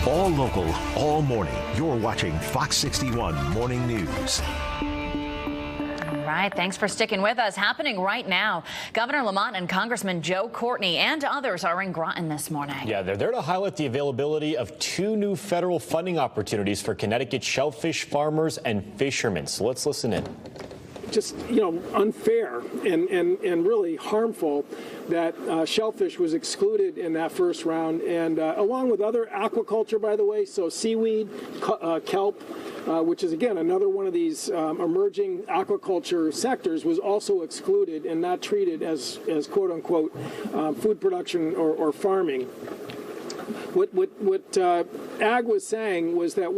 All local, all morning. You're watching Fox 61 Morning News. All right, thanks for sticking with us. Happening right now, Governor Lamont and Congressman Joe Courtney and others are in Groton this morning. Yeah, they're there to highlight the availability of 2 new federal funding opportunities for Connecticut shellfish farmers and fishermen. So let's listen in. Just, unfair and really harmful that shellfish was excluded in that first round, and along with other aquaculture, by the way, so seaweed, kelp, which is, again, another one of these emerging aquaculture sectors, was also excluded and not treated as quote-unquote, food production or farming. What Ag was saying was that,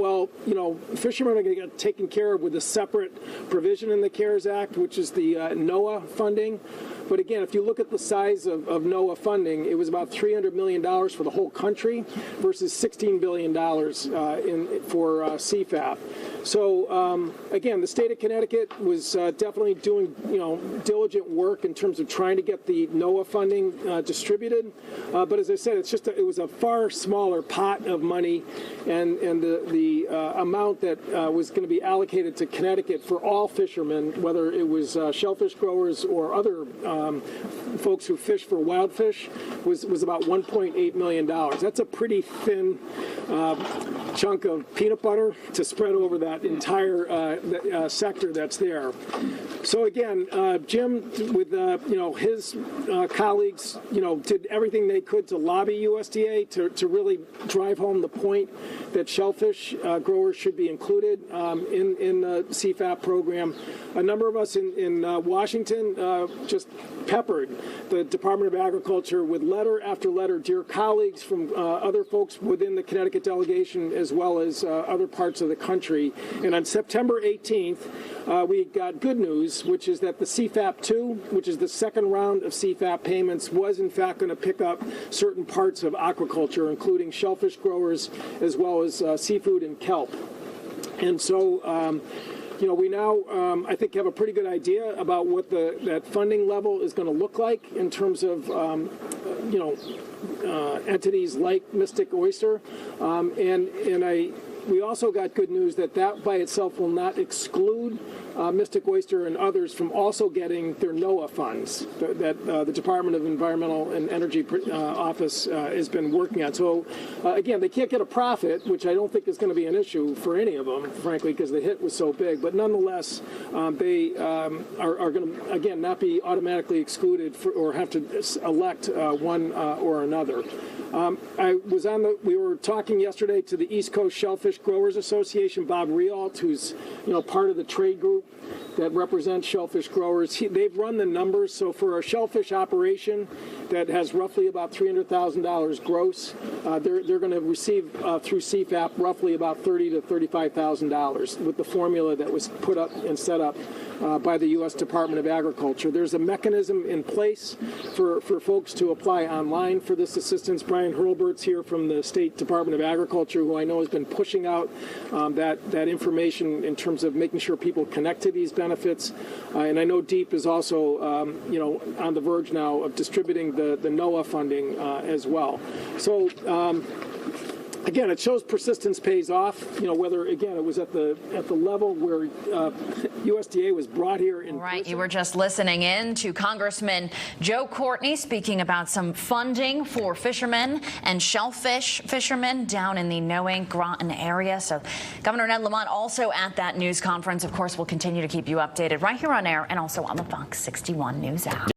fishermen are going to get taken care of with a separate provision in the CARES Act, which is the NOAA funding. But again, if you look at the size of NOAA funding, it was about $300 million for the whole country versus $16 billion for CFAP. So again, the state of Connecticut was definitely doing diligent work in terms of trying to get the NOAA funding distributed. But as I said, it was a far smaller pot of money, and the amount that was going to be allocated to Connecticut for all fishermen, whether it was shellfish growers or other folks who fish for wild fish, was about $1.8 million. That's a pretty thin chunk of peanut butter to spread over that entire sector that's there. So again, Jim, with his colleagues, did everything they could to lobby USDA to really drive home the point that shellfish growers should be included in the CFAP program. A number of us in Washington just peppered the Department of Agriculture with letter after letter, dear colleagues from other folks within the Connecticut delegation as well as other parts of the country. And on September 18th, we got good news, which is that the CFAP 2, which is the second round of CFAP payments, was in fact going to pick up certain parts of aquaculture, including shellfish growers as well as seafood and kelp. And so we now, I think, have a pretty good idea about what that funding level is going to look like in terms of, entities like Mystic Oyster. We also got good news that by itself will not exclude Mystic Oyster and others from also getting their NOAA funds that the Department of Environmental and Energy Office has been working on. So, again, they can't get a profit, which I don't think is going to be an issue for any of them, frankly, because the hit was so big. But nonetheless, they are going to, again, not be automatically excluded or have to elect one or another. We were talking yesterday to the East Coast Shellfish Growers Association, Bob Rialt, who's, part of the trade group that represents shellfish growers. They've run the numbers. So for a shellfish operation that has roughly about $300,000 gross, they're going to receive through CFAP roughly about $30,000 to $35,000 with the formula that was put up and set up by the U.S. Department of Agriculture. There's a mechanism in place for folks to apply online for this assistance. Brian Hurlbert's here from the State Department of Agriculture, who I know has been pushing out that information in terms of making sure people connect to these benefits. And I know DEEP is also, on the verge now of distributing the NOAA funding as well. So, again, it shows persistence pays off. Whether again it was at the level where USDA was brought here in right. person. You were just listening in to Congressman Joe Courtney speaking about some funding for fishermen and shellfish fishermen down in the Knowing Groton area. So Governor Ned Lamont also at that news conference. Of course, we'll continue to keep you updated right here on air and also on the Fox 61 News app.